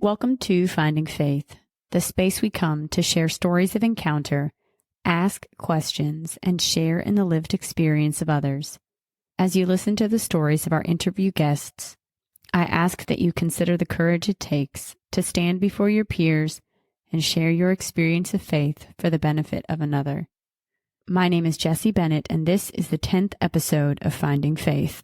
Welcome to Finding Faith, the space we come to share stories of encounter, ask questions, and share in the lived experience of others. As you listen to the stories of our interview guests, I ask that you consider the courage it takes to stand before your peers and share your experience of faith for the benefit of another. My name is Jessie Bennett, and this is the 10th episode of Finding Faith.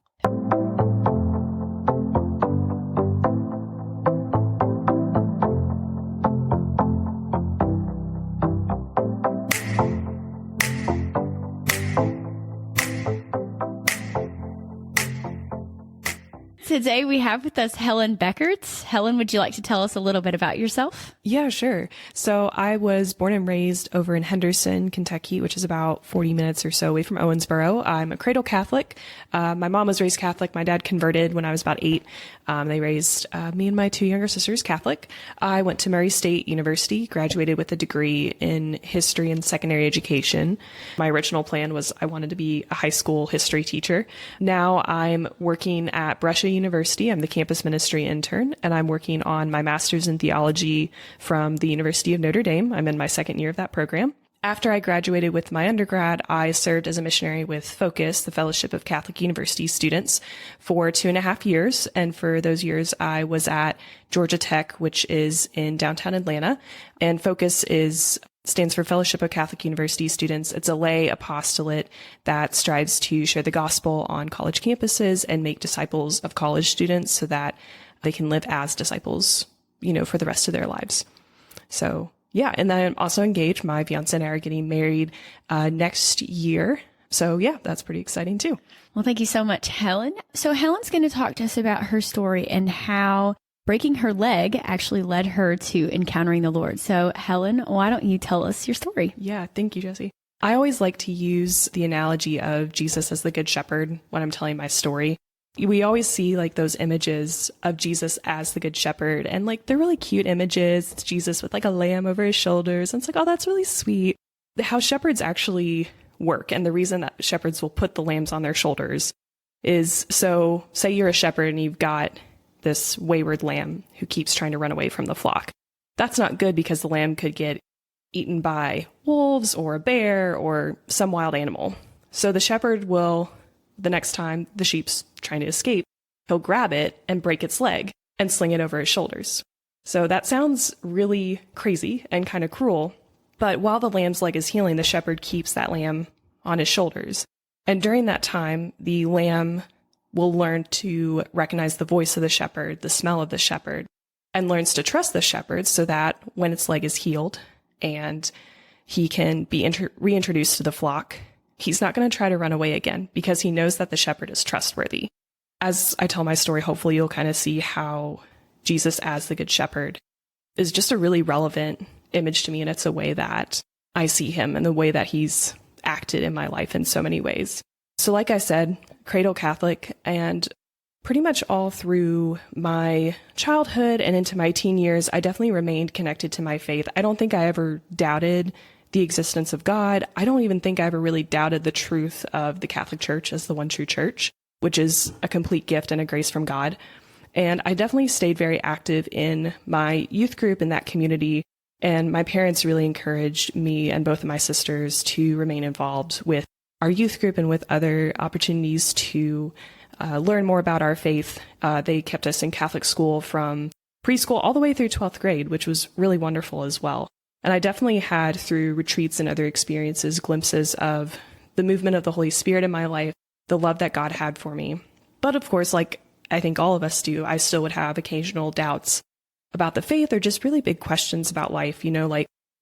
Today we have with us Helen Beckert. Helen, would you like to tell us a little bit about yourself? Yeah, sure. So I was born and raised over in Henderson, Kentucky, which is about 40 minutes or so away from Owensboro. I'm a cradle Catholic. My mom was raised Catholic. My dad converted when I was about 8. They raised me and my 2 younger sisters Catholic. I went to Murray State University, graduated with a degree in history and secondary education. My original plan was I wanted to be a high school history teacher. Now I'm working at Brescia University. I'm the Campus Ministry Intern, and I'm working on my master's in theology from the University of Notre Dame. I'm in my second year of that program. After I graduated with my undergrad, I served as a missionary with FOCUS, the Fellowship of Catholic University Students, for 2.5 years. And for those years, I was at Georgia Tech, which is in downtown Atlanta. And FOCUS stands for Fellowship of Catholic University Students. It's a lay apostolate that strives to share the gospel on college campuses and make disciples of college students so that they can live as disciples, for the rest of their lives. So, yeah. And then I'm also engaged. My fiance and I are getting married next year. So, yeah, that's pretty exciting too. Well, thank you so much, Helen. So Helen's going to talk to us about her story and how breaking her leg actually led her to encountering the Lord. So Helen, why don't you tell us your story? Yeah, thank you, Jessie. I always like to use the analogy of Jesus as the Good Shepherd when I'm telling my story. We always see those images of Jesus as the Good Shepherd, and they're really cute images. It's Jesus with a lamb over his shoulders. And it's oh, that's really sweet. How shepherds actually work, and the reason that shepherds will put the lambs on their shoulders is, so say you're a shepherd and you've got this wayward lamb who keeps trying to run away from the flock. That's not good because the lamb could get eaten by wolves or a bear or some wild animal. So the shepherd will, the next time the sheep's trying to escape, he'll grab it and break its leg and sling it over his shoulders. So that sounds really crazy and kind of cruel. But while the lamb's leg is healing, the shepherd keeps that lamb on his shoulders. And during that time, the lamb will learn to recognize the voice of the shepherd, the smell of the shepherd, and learns to trust the shepherd so that when its leg is healed and he can be reintroduced to the flock, he's not going to try to run away again because he knows that the shepherd is trustworthy. As I tell my story, hopefully you'll kind of see how Jesus as the Good Shepherd is just a really relevant image to me, and it's a way that I see him and the way that he's acted in my life in so many ways. So like I said, cradle Catholic, and pretty much all through my childhood and into my teen years, I definitely remained connected to my faith. I don't think I ever doubted the existence of God. I don't even think I ever really doubted the truth of the Catholic Church as the one true church, which is a complete gift and a grace from God. And I definitely stayed very active in my youth group in that community. And my parents really encouraged me and both of my sisters to remain involved with our youth group and with other opportunities to learn more about our faith. They kept us in Catholic school from preschool all the way through 12th grade, which was really wonderful as well. And I definitely had, through retreats and other experiences, glimpses of the movement of the Holy Spirit in my life, the love that God had for me. But of course, I think all of us do, I still would have occasional doubts about the faith or just really big questions about life,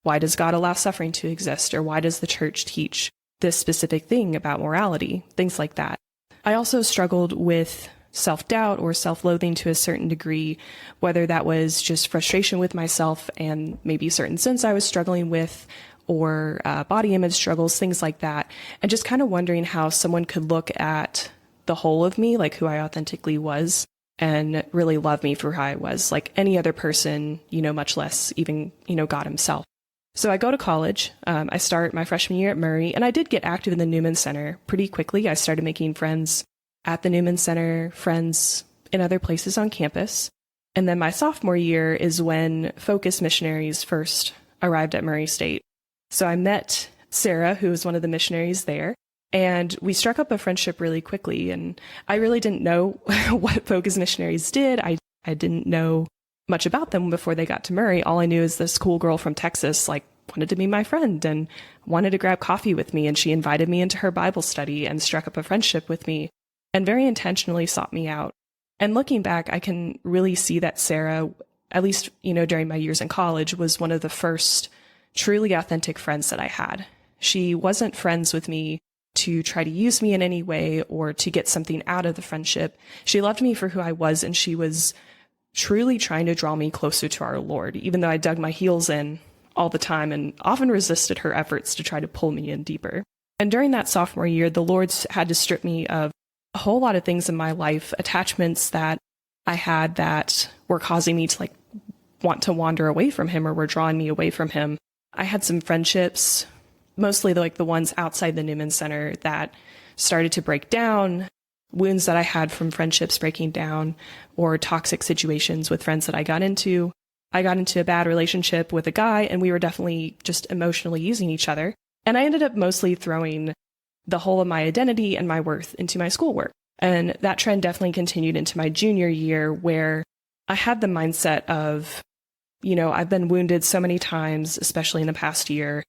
why does God allow suffering to exist? Or why does the church teach this specific thing about morality, things like that. I also struggled with self-doubt or self-loathing to a certain degree, whether that was just frustration with myself and maybe certain sins I was struggling with, or body image struggles, things like that. And just kind of wondering how someone could look at the whole of me, who I authentically was, and really love me for who I was, like any other person, much less even, God himself. So I go to college. I start my freshman year at Murray, and I did get active in the Newman Center pretty quickly. I started making friends at the Newman Center, friends in other places on campus. And then my sophomore year is when FOCUS Missionaries first arrived at Murray State. So I met Sarah, who was one of the missionaries there, and we struck up a friendship really quickly. And I really didn't know what FOCUS Missionaries did. I didn't know much about them before they got to Murray. All I knew is this cool girl from Texas, wanted to be my friend and wanted to grab coffee with me. And she invited me into her Bible study and struck up a friendship with me and very intentionally sought me out. And looking back, I can really see that Sarah, at least, during my years in college, was one of the first truly authentic friends that I had. She wasn't friends with me to try to use me in any way or to get something out of the friendship. She loved me for who I was, and she was truly trying to draw me closer to our Lord, even though I dug my heels in all the time and often resisted her efforts to try to pull me in deeper. And during that sophomore year, the Lord had to strip me of a whole lot of things in my life, attachments that I had that were causing me to want to wander away from him or were drawing me away from him. I had some friendships, mostly the ones outside the Newman Center, that started to break down, wounds that I had from friendships breaking down, or toxic situations with friends that I got into. I got into a bad relationship with a guy, and we were definitely just emotionally using each other. And I ended up mostly throwing the whole of my identity and my worth into my schoolwork. And that trend definitely continued into my junior year, where I had the mindset of, I've been wounded so many times, especially in the past year.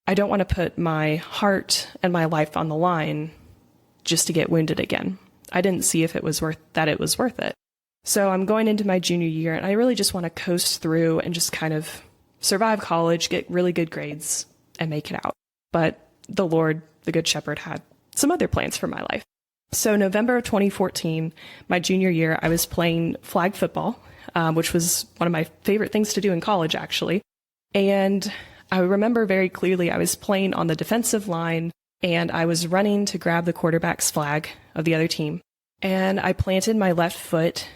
I don't want to put my heart and my life on the line just to get wounded again. I didn't see if it was worth it. So I'm going into my junior year, and I really just want to coast through and just kind of survive college, get really good grades, and make it out. But the Lord, the Good Shepherd, had some other plans for my life. So November of 2014, my junior year, I was playing flag football, which was one of my favorite things to do in college, actually. And I remember very clearly I was playing on the defensive line, and I was running to grab the quarterback's flag of the other team. And I planted my left foot,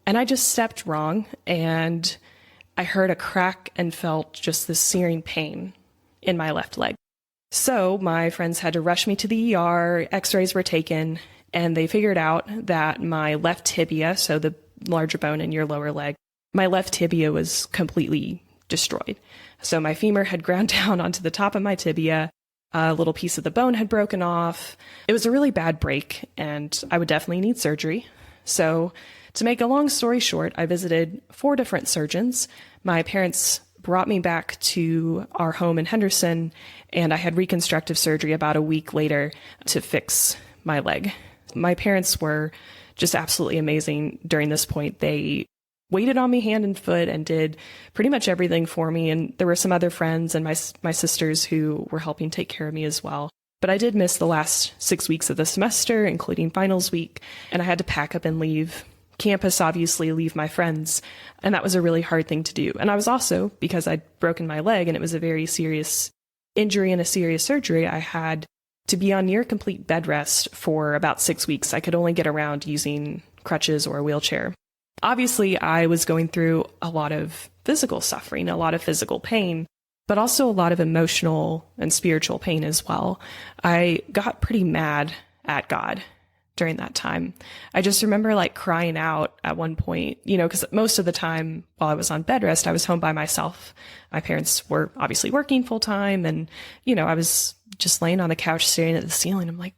and I just stepped wrong, and I heard a crack and felt just this searing pain in my left leg. So my friends had to rush me to the ER, x-rays were taken, and they figured out that my left tibia, so the larger bone in your lower leg, my left tibia was completely destroyed. So my femur had ground down onto the top of my tibia, a little piece of the bone had broken off. It was a really bad break, and I would definitely need surgery. So to make a long story short, I visited 4 different surgeons. My parents brought me back to our home in Henderson, and I had reconstructive surgery about a week later to fix my leg. My parents were just absolutely amazing during this point. They waited on me hand and foot and did pretty much everything for me. And there were some other friends and my sisters who were helping take care of me as well. But I did miss the last 6 weeks of the semester, including finals week, and I had to pack up and leave campus, obviously, leave my friends. And that was a really hard thing to do. And I was also, because I'd broken my leg and it was a very serious injury and a serious surgery, I had to be on near complete bed rest for about 6 weeks. I could only get around using crutches or a wheelchair. Obviously, I was going through a lot of physical suffering, a lot of physical pain, but also a lot of emotional and spiritual pain as well. I got pretty mad at God during that time. I just remember crying out at one point, because most of the time while I was on bed rest, I was home by myself. My parents were obviously working full time, and, I was just laying on the couch staring at the ceiling. I'm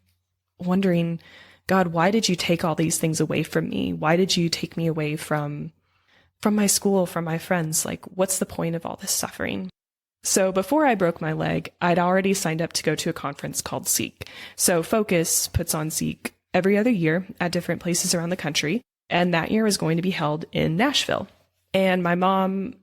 wondering, God, why did you take all these things away from me? Why did you take me away from my school, from my friends? What's the point of all this suffering? So before I broke my leg, I'd already signed up to go to a conference called Seek. So Focus puts on Seek every other year at different places around the country. And that year was going to be held in Nashville. And my mom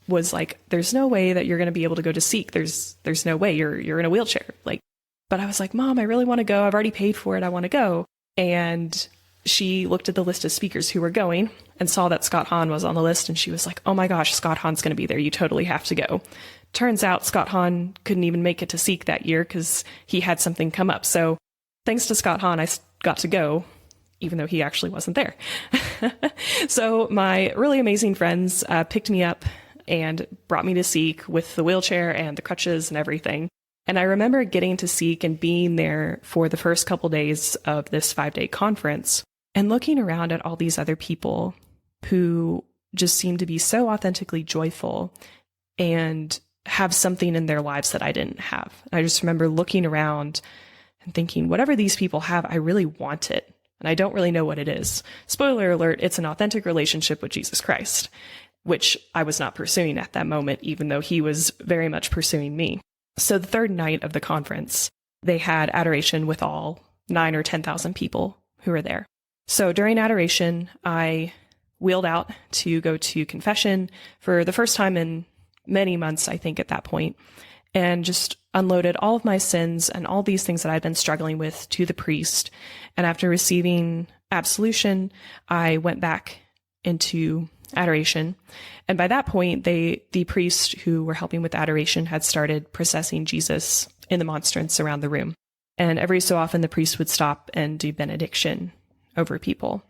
was like, there's no way that you're going to be able to go to Seek. There's no way. You're in a wheelchair. But I was like, Mom, I really want to go. I've already paid for it. I want to go. And she looked at the list of speakers who were going and saw that Scott Hahn was on the list. And she was like, oh my gosh, Scott Hahn's going to be there. You totally have to go. Turns out Scott Hahn couldn't even make it to Seek that year because he had something come up. So thanks to Scott Hahn, I got to go, even though he actually wasn't there. So my really amazing friends picked me up and brought me to Seek with the wheelchair and the crutches and everything. And I remember getting to Seek and being there for the first couple days of this 5-day conference and looking around at all these other people who just seemed to be so authentically joyful and have something in their lives that I didn't have. I just remember looking around and thinking, whatever these people have, I really want it. And I don't really know what it is. Spoiler alert, it's an authentic relationship with Jesus Christ, which I was not pursuing at that moment, even though he was very much pursuing me. So the third night of the conference, they had adoration with all 9 or 10,000 people who were there. So during adoration, I wheeled out to go to confession for the first time in many months, I think, at that point, and just unloaded all of my sins and all these things that I'd been struggling with to the priest. And after receiving absolution, I went back into adoration. And by that point, the priests who were helping with adoration had started processing Jesus in the monstrance around the room. And every so often, the priest would stop and do benediction over people.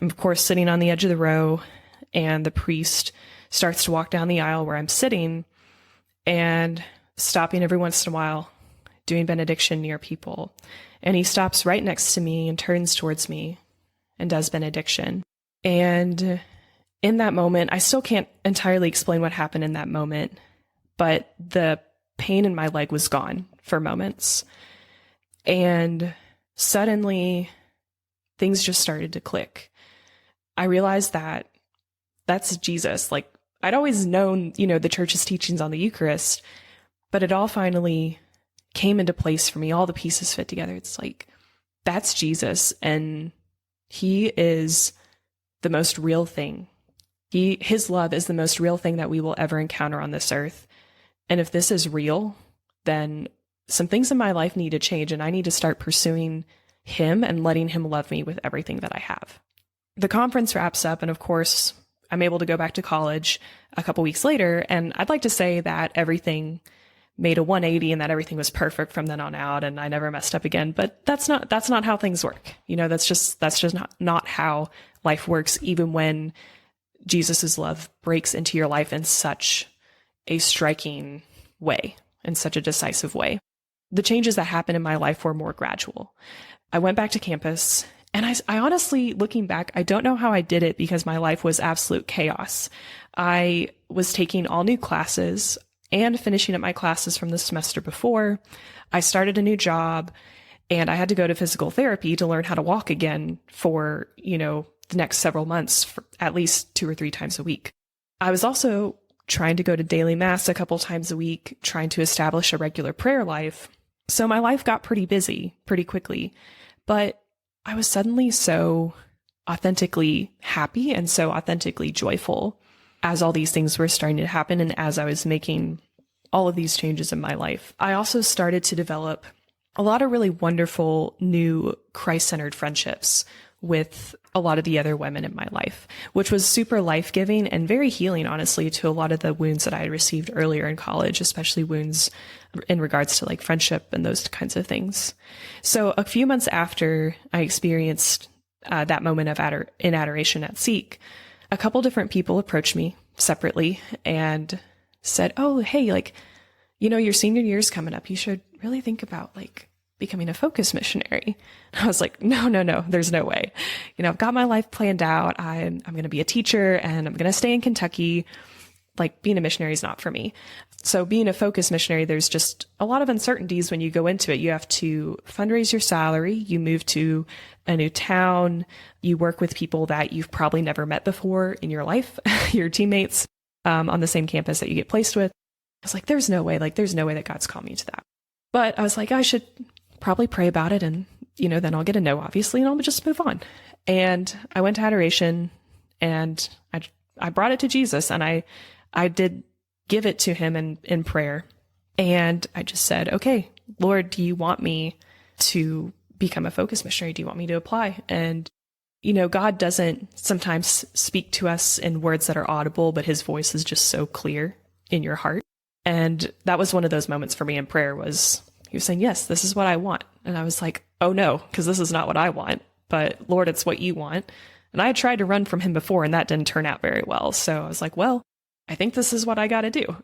I'm, of course, sitting on the edge of the row, and the priest starts to walk down the aisle where I'm sitting and stopping every once in a while, doing benediction near people. And he stops right next to me and turns towards me and does benediction. And in that moment, I still can't entirely explain what happened in that moment, but the pain in my leg was gone for moments. And suddenly, things just started to click. I realized that that's Jesus. Like, I'd always known, the church's teachings on the Eucharist, but it all finally came into place for me. All the pieces fit together. It's like, that's Jesus, and he is the most real thing. His love is the most real thing that we will ever encounter on this earth. And if this is real, then some things in my life need to change, and I need to start pursuing him and letting him love me with everything that I have. The conference wraps up, and of course, I'm able to go back to college a couple weeks later, and I'd like to say that everything made a 180 and that everything was perfect from then on out and I never messed up again. But that's not how things work. That's just not how life works, even when Jesus's love breaks into your life in such a striking way, in such a decisive way. The changes that happened in my life were more gradual. I went back to campus, and I honestly, looking back, I don't know how I did it because my life was absolute chaos. I was taking all new classes and finishing up my classes from the semester before. I started a new job, and I had to go to physical therapy to learn how to walk again for, the next several months, for at least 2 or 3 times a week. I was also trying to go to daily mass a couple times a week, trying to establish a regular prayer life. So my life got pretty busy pretty quickly, but I was suddenly so authentically happy and so authentically joyful as all these things were starting to happen and as I was making all of these changes in my life. I also started to develop a lot of really wonderful new Christ-centered friendships with a lot of the other women in my life, which was super life-giving and very healing, honestly, to a lot of the wounds that I had received earlier in college, especially wounds in regards to like friendship and those kinds of things. So a few months after I experienced that moment of in adoration at Seek, a couple different people approached me separately and said, "Oh, hey, your senior year's coming up. You should really think about becoming a FOCUS missionary." And I was like, no, there's no way. I've got my life planned out. I'm going to be a teacher and I'm going to stay in Kentucky. Being a missionary is not for me. So being a FOCUS missionary, there's just a lot of uncertainties when you go into it. You have to fundraise your salary. You move to a new town. You work with people that you've probably never met before in your life, your teammates on the same campus that you get placed with. I was like, there's no way that God's called me to that. But I was like, I should probably pray about it, and then I'll get a no, obviously, and I'll just move on. And I went to adoration, and I brought it to Jesus, and I did give it to him in prayer. And I just said, "Okay, Lord, do you want me to become a FOCUS missionary? Do you want me to apply?" And God doesn't sometimes speak to us in words that are audible, but his voice is just so clear in your heart. And that was one of those moments for me in prayer. Was he was saying, "Yes, this is what I want." And I was like, "Oh no, because this is not what I want, but Lord, it's what you want." And I had tried to run from him before, and that didn't turn out very well. So I was like, well, I think this is what I got to do.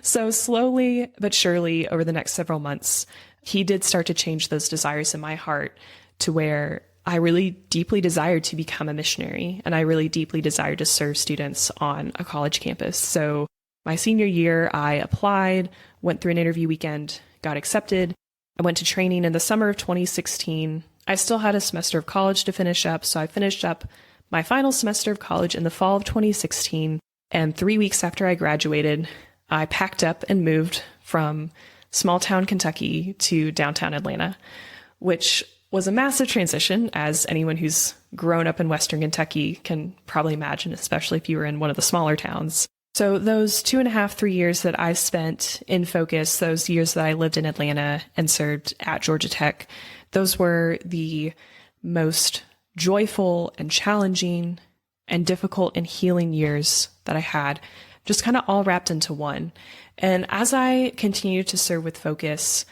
So slowly but surely over the next several months, he did start to change those desires in my heart to where I really deeply desired to become a missionary, and I really deeply desired to serve students on a college campus. So my senior year, I applied, went through an interview weekend, got accepted. I went to training in the summer of 2016. I still had a semester of college to finish up, so I finished up my final semester of college in the fall of 2016. And 3 weeks after I graduated, I packed up and moved from small town Kentucky to downtown Atlanta, which was a massive transition, as anyone who's grown up in Western Kentucky can probably imagine, especially if you were in one of the smaller towns. So those 2.5, 3 years that I spent in Focus, those years that I lived in Atlanta and served at Georgia Tech, those were the most joyful and challenging and difficult and healing years that I had, just kind of all wrapped into one. And as I continued to serve with Focus,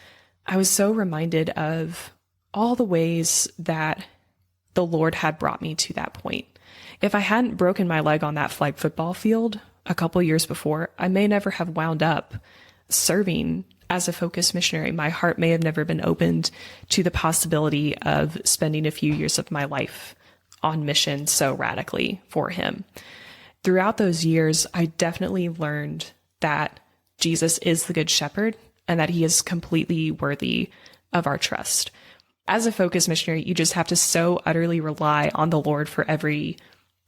I was so reminded of all the ways that the Lord had brought me to that point. If I hadn't broken my leg on that flag football field a couple years before, I may never have wound up serving as a FOCUS missionary. My heart may have never been opened to the possibility of spending a few years of my life on mission so radically for Him. Throughout those years, I definitely learned that Jesus is the Good Shepherd and that He is completely worthy of our trust. As a FOCUS missionary, you just have to so utterly rely on the Lord for every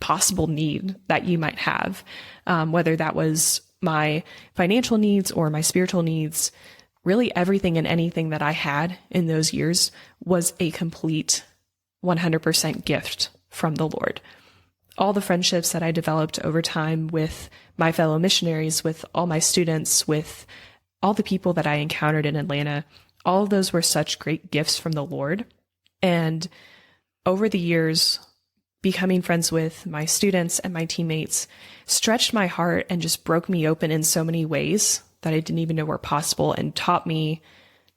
possible need that you might have, whether that was my financial needs or my spiritual needs. Really everything and anything that I had in those years was a complete 100% gift from the Lord. All the friendships that I developed over time with my fellow missionaries, with all my students, with all the people that I encountered in Atlanta, all of those were such great gifts from the Lord. And over the years, becoming friends with my students and my teammates stretched my heart and just broke me open in so many ways that I didn't even know were possible, and taught me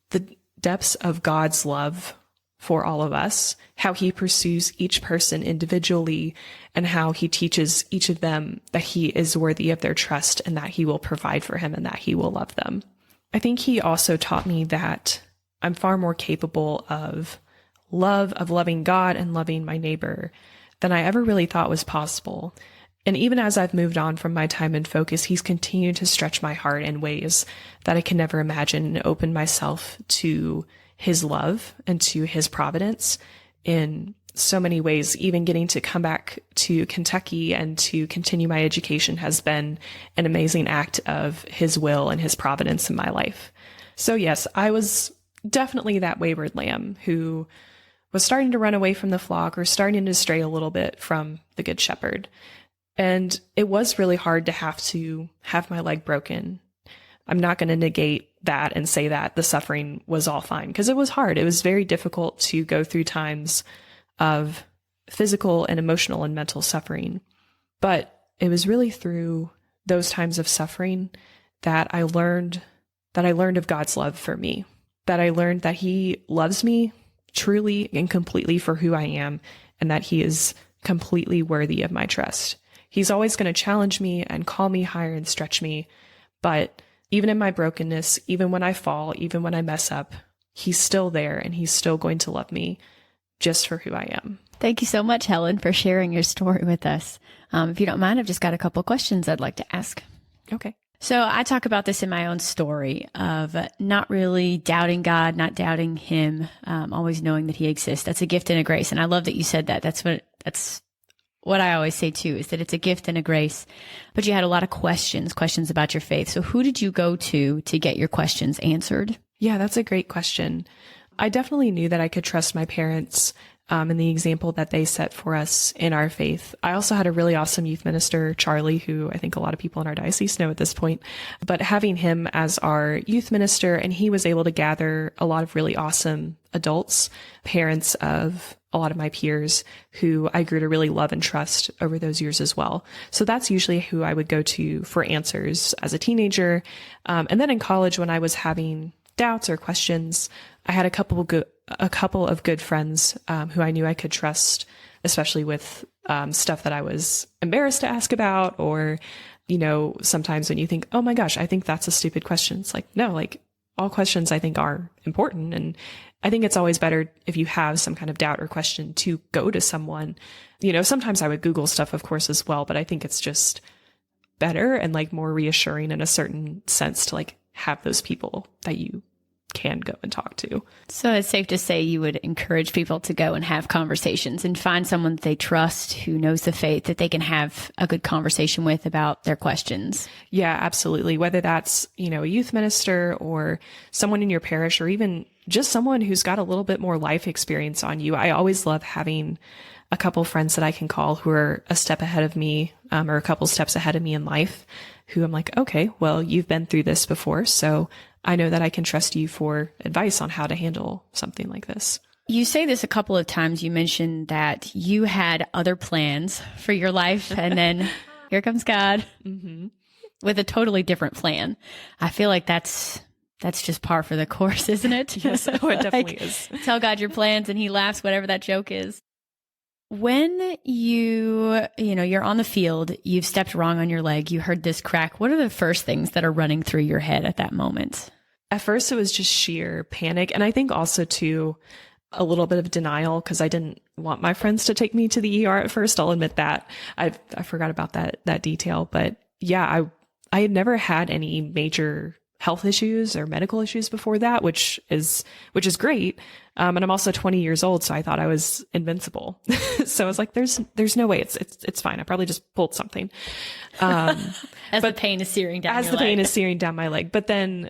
the depths of God's love for all of us, how He pursues each person individually, and how He teaches each of them that He is worthy of their trust and that He will provide for them and that He will love them. I think He also taught me that I'm far more capable of love, of loving God and loving my neighbor than I ever really thought was possible. And even as I've moved on from my time in Focus, He's continued to stretch my heart in ways that I can never imagine, and open myself to His love and to His providence in so many ways. Even getting to come back to Kentucky and to continue my education has been an amazing act of His will and His providence in my life. So yes, I was definitely that wayward lamb who was starting to run away from the flock, or starting to stray a little bit from the Good Shepherd. And it was really hard to have my leg broken. I'm not going to negate that and say that the suffering was all fine, because it was hard. It was very difficult to go through times of physical and emotional and mental suffering. But it was really through those times of suffering that I learned of God's love for me, that I learned that He loves me truly and completely for who I am, and that He is completely worthy of my trust. He's always going to challenge me and call me higher and stretch me. But even in my brokenness, even when I fall, even when I mess up, He's still there, and He's still going to love me just for who I am. Thank you so much, Helen, for sharing your story with us. If you don't mind, I've just got a couple questions I'd like to ask. Okay. So I talk about this in my own story of not really doubting God, not doubting Him, always knowing that He exists. That's a gift and a grace. And I love that you said that. That's what I always say too, is that it's a gift and a grace. But you had a lot of questions about your faith. So who did you go to get your questions answered? Yeah, that's a great question. I definitely knew that I could trust my parents and the example that they set for us in our faith. I also had a really awesome youth minister, Charlie, who I think a lot of people in our diocese know at this point. But having him as our youth minister, and he was able to gather a lot of really awesome adults, parents of a lot of my peers, who I grew to really love and trust over those years as well. So that's usually who I would go to for answers as a teenager. And then in college, when I was having doubts or questions, I had a couple of good friends who I knew I could trust, especially with stuff that I was embarrassed to ask about, or, sometimes when you think, oh my gosh, I think that's a stupid question. It's like, no, all questions I think are important. And I think it's always better if you have some kind of doubt or question to go to someone. Sometimes I would Google stuff, of course, as well, but I think it's just better and like more reassuring in a certain sense to like have those people that you can go and talk to. So it's safe to say you would encourage people to go and have conversations and find someone that they trust who knows the faith that they can have a good conversation with about their questions. Yeah, absolutely. Whether that's, a youth minister or someone in your parish or even just someone who's got a little bit more life experience on you. I always love having a couple friends that I can call who are a step ahead of me, or a couple steps ahead of me in life, who I'm like, okay, well, you've been through this before, so I know that I can trust you for advice on how to handle something like this. You say this a couple of times. You mentioned that you had other plans for your life, and then here comes God with a totally different plan. I feel like that's just par for the course, isn't it? Yes, it definitely is. Tell God your plans and he laughs, whatever that joke is. When you're on the field, you've stepped wrong on your leg, you heard this crack. What are the first things that are running through your head at that moment? At first, it was just sheer panic. And I think also too, a little bit of denial because I didn't want my friends to take me to the ER at first. I'll admit that. I forgot about that detail. But yeah, I had never had any major health issues or medical issues before that, which is great. And I'm also 20 years old, so I thought I was invincible. So I was like, there's no way it's fine. I probably just pulled something. The pain is searing down the pain is searing down my leg. But then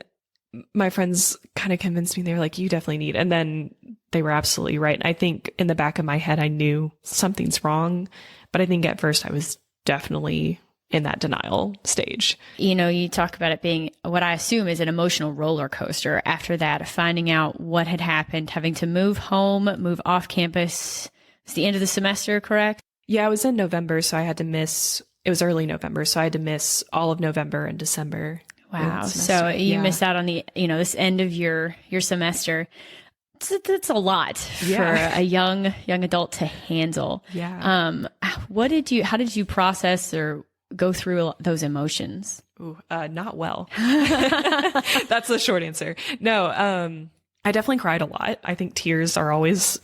my friends kind of convinced me. They were like, you definitely need, and then they were absolutely right. And I think in the back of my head, I knew something's wrong, but I think at first I was definitely in that denial stage. You talk about it being what I assume is an emotional roller coaster after that, finding out what had happened, having to move home, move off campus. It's the end of the semester, correct? Yeah, it was in November, so I had to miss, it was early November, so I had to miss all of November and December. Wow. So you missed out on the, this end of your semester. That's a lot for a young adult to handle. Yeah. How did you process or go through those emotions? Not well. That's the short answer. No, I definitely cried a lot. I think tears are always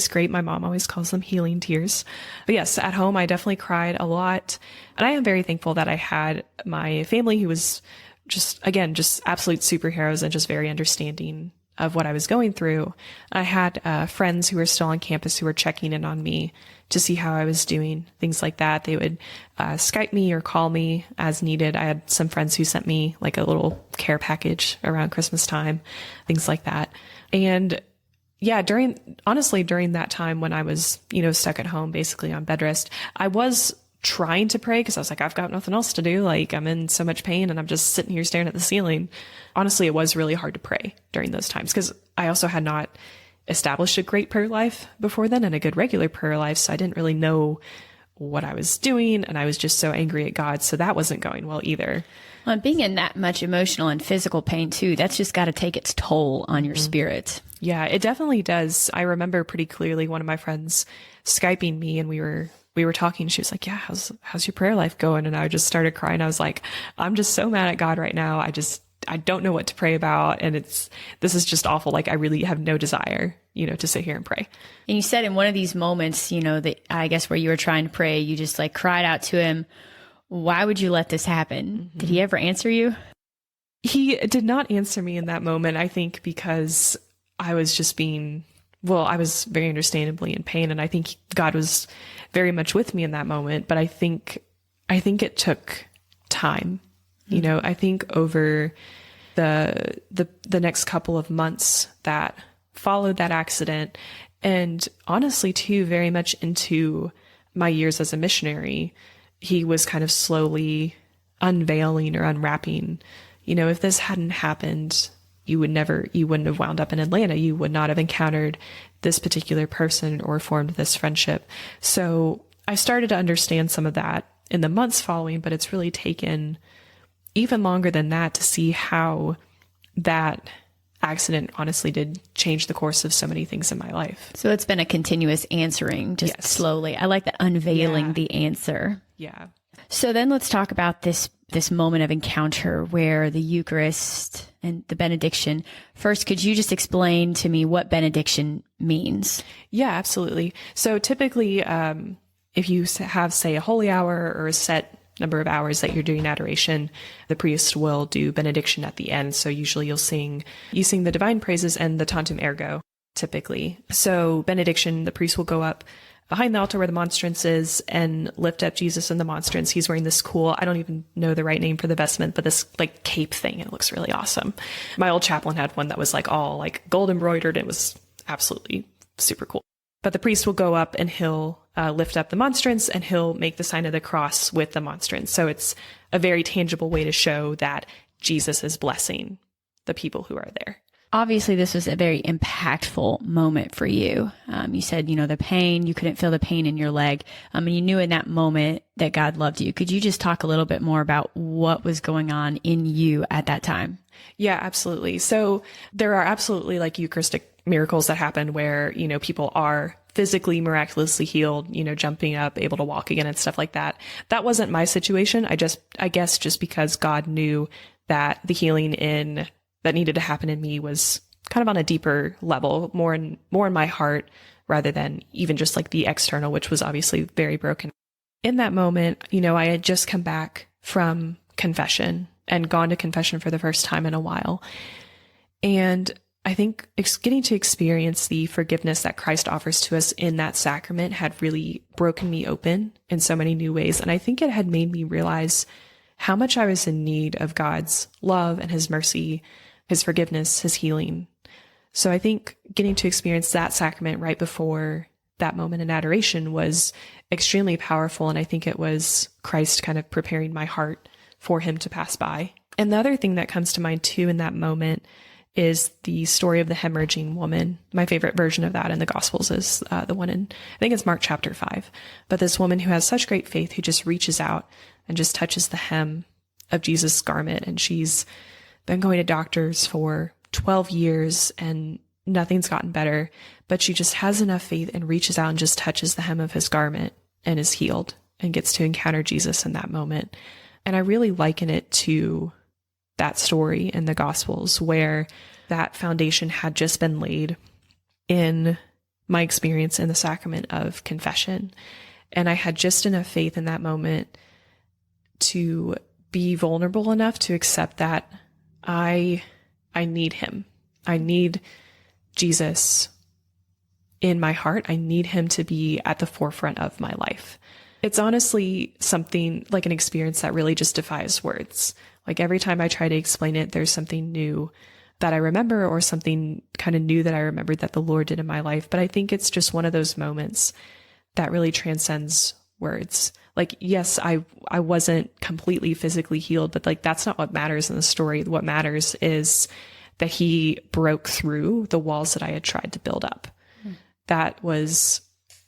great. My mom always calls them healing tears. But yes, at home, I definitely cried a lot. And I am very thankful that I had my family who was just absolute superheroes and just very understanding of what I was going through. I had friends who were still on campus who were checking in on me to see how I was doing, things like that. They would Skype me or call me as needed. I had some friends who sent me like a little care package around Christmas time, things like that. And yeah, during that time when I was, stuck at home, basically on bed rest, I was trying to pray because I was like, I've got nothing else to do. Like, I'm in so much pain and I'm just sitting here staring at the ceiling. Honestly, it was really hard to pray during those times because I also had not established a great prayer life before then and a good regular prayer life. So I didn't really know what I was doing. And I was just so angry at God. So that wasn't going well either. Well, and being in that much emotional and physical pain too, that's just got to take its toll on your spirit. Yeah, it definitely does. I remember pretty clearly one of my friends Skyping me and we were talking. She was like, yeah, how's your prayer life going? And I just started crying. I was like, I'm just so mad at God right now. I don't know what to pray about. And this is just awful. Like I really have no desire, to sit here and pray. And you said in one of these moments, that I guess where you were trying to pray, you just like cried out to him. Why would you let this happen? Mm-hmm. Did he ever answer you? He did not answer me in that moment. I think because I was just I was very understandably in pain. And I think God was very much with me in that moment. But I think it took time. I think over the next couple of months that followed that accident, and honestly too, very much into my years as a missionary, he was kind of slowly unveiling or unwrapping, if this hadn't happened, you wouldn't have wound up in Atlanta. You would not have encountered this particular person or formed this friendship. So I started to understand some of that in the months following, but it's really taken even longer than that to see how that accident honestly did change the course of so many things in my life. So it's been a continuous answering, just slowly. I like that, unveiling the answer. Yeah. So then let's talk about this moment of encounter where the Eucharist and the benediction. First, could you just explain to me what benediction means? Yeah, absolutely. So typically, if you have, say, a holy hour or a set number of hours that you're doing adoration, the priest will do benediction at the end. So usually you sing the divine praises and the tantum ergo, typically. So benediction, the priest will go up behind the altar where the monstrance is and lift up Jesus in the monstrance. He's wearing this cool, I don't even know the right name for the vestment, but this like cape thing. It looks really awesome. My old chaplain had one that was like all like gold embroidered. It was absolutely super cool. But the priest will go up and he'll lift up the monstrance and he'll make the sign of the cross with the monstrance. So it's a very tangible way to show that Jesus is blessing the people who are there. Obviously, this was a very impactful moment for you. You said, the pain, you couldn't feel the pain in your leg. And you knew in that moment that God loved you. Could you just talk a little bit more about what was going on in you at that time? Yeah, absolutely. So there are absolutely like Eucharistic miracles that happen where, people are physically miraculously healed, jumping up, able to walk again and stuff like that. That wasn't my situation. I guess just because God knew that the healing that needed to happen in me was kind of on a deeper level, more in my heart rather than even just like the external, which was obviously very broken. In that moment, I had just come back from confession and gone to confession for the first time in a while. And I think getting to experience the forgiveness that Christ offers to us in that sacrament had really broken me open in so many new ways. And I think it had made me realize how much I was in need of God's love and his mercy, his forgiveness, his healing. So I think getting to experience that sacrament right before that moment in adoration was extremely powerful. And I think it was Christ kind of preparing my heart for him to pass by. And the other thing that comes to mind too in that moment is the story of the hemorrhaging woman. My favorite version of that in the Gospels is the one in, I think it's Mark chapter 5. But this woman who has such great faith who just reaches out and just touches the hem of Jesus' garment. And she's been going to doctors for 12 years and nothing's gotten better. But she just has enough faith and reaches out and just touches the hem of his garment and is healed and gets to encounter Jesus in that moment. And I really liken it to that story in the Gospels where that foundation had just been laid in my experience in the sacrament of confession. And I had just enough faith in that moment to be vulnerable enough to accept that I need him. I need Jesus in my heart. I need him to be at the forefront of my life. It's honestly something like an experience that really just defies words. Like every time I try to explain it, there's something new that I remember or something kind of new that I remembered that the Lord did in my life. But I think it's just one of those moments that really transcends words. Like, yes, I wasn't completely physically healed, but like, that's not what matters in the story. What matters is that he broke through the walls that I had tried to build up. That was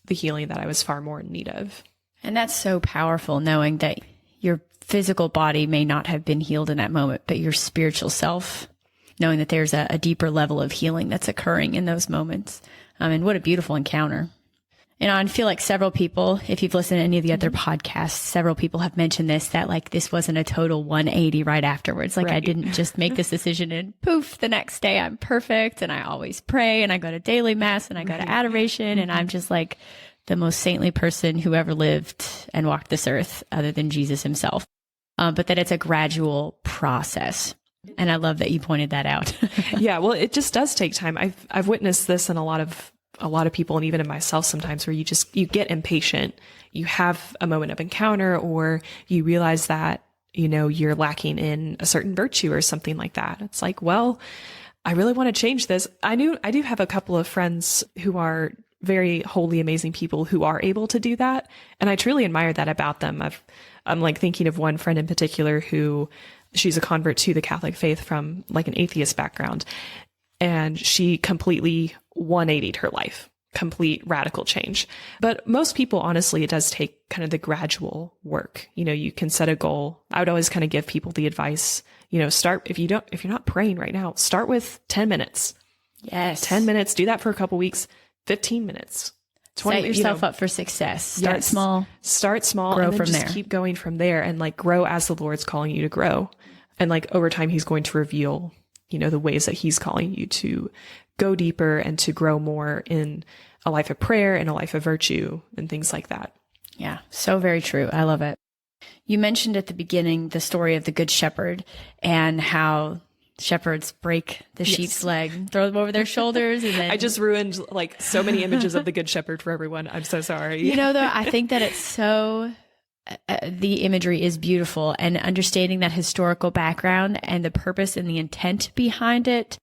the healing that I was far more in need of. And that's so powerful, knowing that your physical body may not have been healed in that moment, but your spiritual self, knowing that there's a deeper level of healing that's occurring in those moments. And what a beautiful encounter. I feel like several people, if you've listened to any of the other podcasts, several people have mentioned this, that like this wasn't a total 180 right afterwards. Like, right. I didn't just make this decision and poof, the next day I'm perfect. And I always pray and I go to daily mass and I go to adoration and I'm just like the most saintly person who ever lived and walked this earth other than Jesus himself. But that it's a gradual process. And I love that you pointed that out. Yeah, well, it just does take time. I've witnessed this in a lot of people and even in myself sometimes where you get impatient. You have a moment of encounter or you realize that, you're lacking in a certain virtue or something like that. It's like, well, I really want to change this. I do have a couple of friends who are very holy, amazing people who are able to do that. And I truly admire that about them. I'm like thinking of one friend in particular who she's a convert to the Catholic faith from like an atheist background. And she completely 180'd her life, complete radical change. But most people, honestly, it does take kind of the gradual work. You can set a goal. I would always kind of give people the advice, start, if you're not praying right now, start with 10 minutes. Yes. 10 minutes, do that for a couple weeks, 15 minutes. 20, set yourself up for success. Start small, grow and then from just there. Keep going from there and like grow as the Lord's calling you to grow. And like over time, he's going to reveal the ways that he's calling you to go deeper and to grow more in a life of prayer and a life of virtue and things like that. Yeah, so very true. I love it. You mentioned at the beginning the story of the Good Shepherd and how shepherds break the sheep's leg, throw them over their shoulders. And then I just ruined like so many images of the Good Shepherd for everyone. I'm so sorry. Though, I think that it's so, the imagery is beautiful, and understanding that historical background and the purpose and the intent behind it.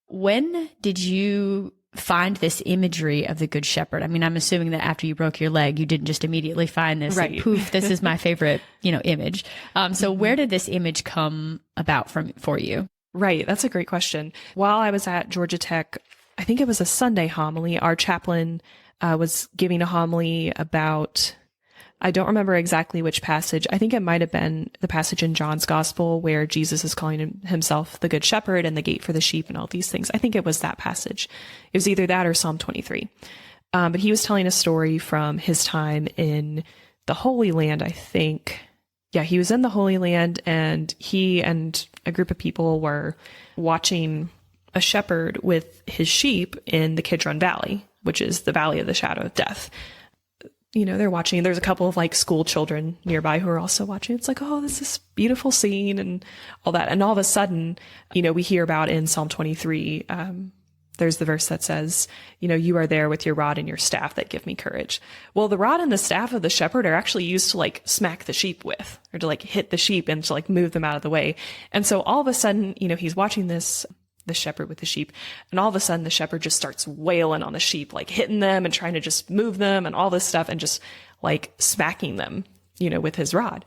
When did you find this imagery of the Good Shepherd? I mean, I'm assuming that after you broke your leg, you didn't just immediately find this, right? Like, poof, this is my favorite, image. So where did this image come about for you? Right. That's a great question. While I was at Georgia Tech, I think it was a Sunday homily, our chaplain was giving a homily about, I don't remember exactly which passage. I think it might have been the passage in John's Gospel where Jesus is calling himself the Good Shepherd and the gate for the sheep and all these things. I think it was that passage. It was either that or Psalm 23. But he was telling a story from his time in the Holy Land, I think. Yeah, he was in the Holy Land, and he and a group of people were watching a shepherd with his sheep in the Kidron Valley, which is the valley of the shadow of death. They're watching. There's a couple of like school children nearby who are also watching. It's like, oh, this is beautiful scene and all that. And all of a sudden, we hear about in Psalm 23, there's the verse that says, you are there with your rod and your staff that give me courage. Well, the rod and the staff of the shepherd are actually used to like smack the sheep with, or to like hit the sheep and to like move them out of the way. And so all of a sudden, he's watching the shepherd with the sheep. And all of a sudden the shepherd just starts wailing on the sheep, like hitting them and trying to just move them and all this stuff and just like smacking them, with his rod.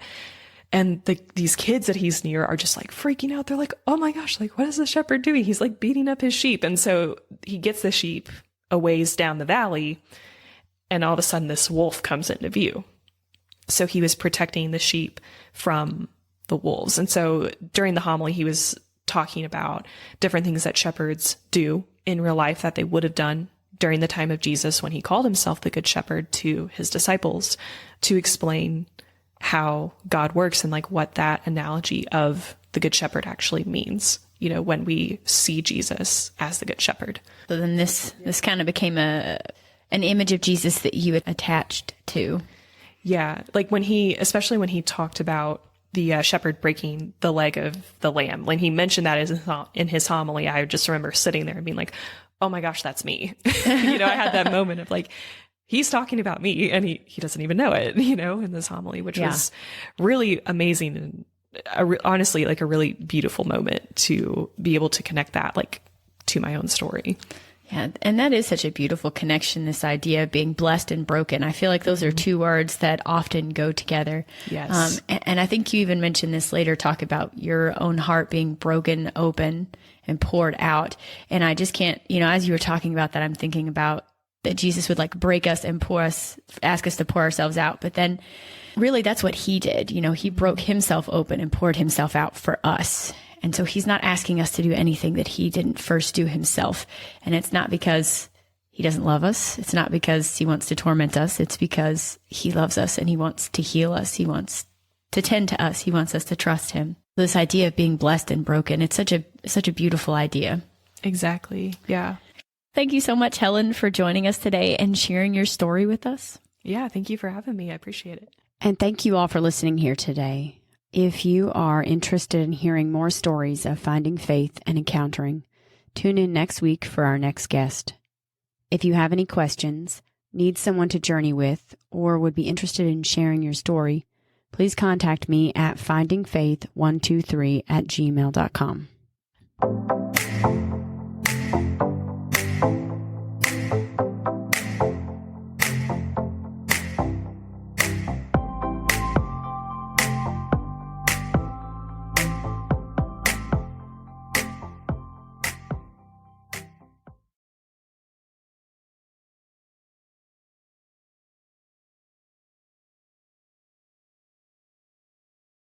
And these kids that he's near are just like freaking out. They're like, oh my gosh, like what is the shepherd doing? He's like beating up his sheep. And so he gets the sheep a ways down the valley, and all of a sudden this wolf comes into view. So he was protecting the sheep from the wolves. And so during the homily, he was talking about different things that shepherds do in real life that they would have done during the time of Jesus when he called himself the Good Shepherd to his disciples, to explain how God works and like what that analogy of the Good Shepherd actually means, when we see Jesus as the Good Shepherd. So then this kind of became an image of Jesus that you had attached to. Yeah. Like especially when he talked about the shepherd breaking the leg of the lamb. When he mentioned that in his homily, I just remember sitting there and being like, oh my gosh, that's me. I had that moment of like, he's talking about me and he doesn't even know it, in this homily, which was really amazing. And honestly, like a really beautiful moment to be able to connect that like to my own story. Yeah, and that is such a beautiful connection, this idea of being blessed and broken. I feel like those are two words that often go together. Yes. And I think you even mentioned this later, talk about your own heart being broken open and poured out. And I just can't, as you were talking about that, I'm thinking about that Jesus would like break us and ask us to pour ourselves out. But then really that's what he did. He broke himself open and poured himself out for us. And so he's not asking us to do anything that he didn't first do himself. And it's not because he doesn't love us. It's not because he wants to torment us. It's because he loves us and he wants to heal us. He wants to tend to us. He wants us to trust him. This idea of being blessed and broken, it's such a beautiful idea. Exactly. Yeah. Thank you so much, Helen, for joining us today and sharing your story with us. Yeah. Thank you for having me. I appreciate it. And thank you all for listening here today. If you are interested in hearing more stories of finding faith and encountering, tune in next week for our next guest. If you have any questions, need someone to journey with, or would be interested in sharing your story, please contact me at findingfaith123@gmail.com.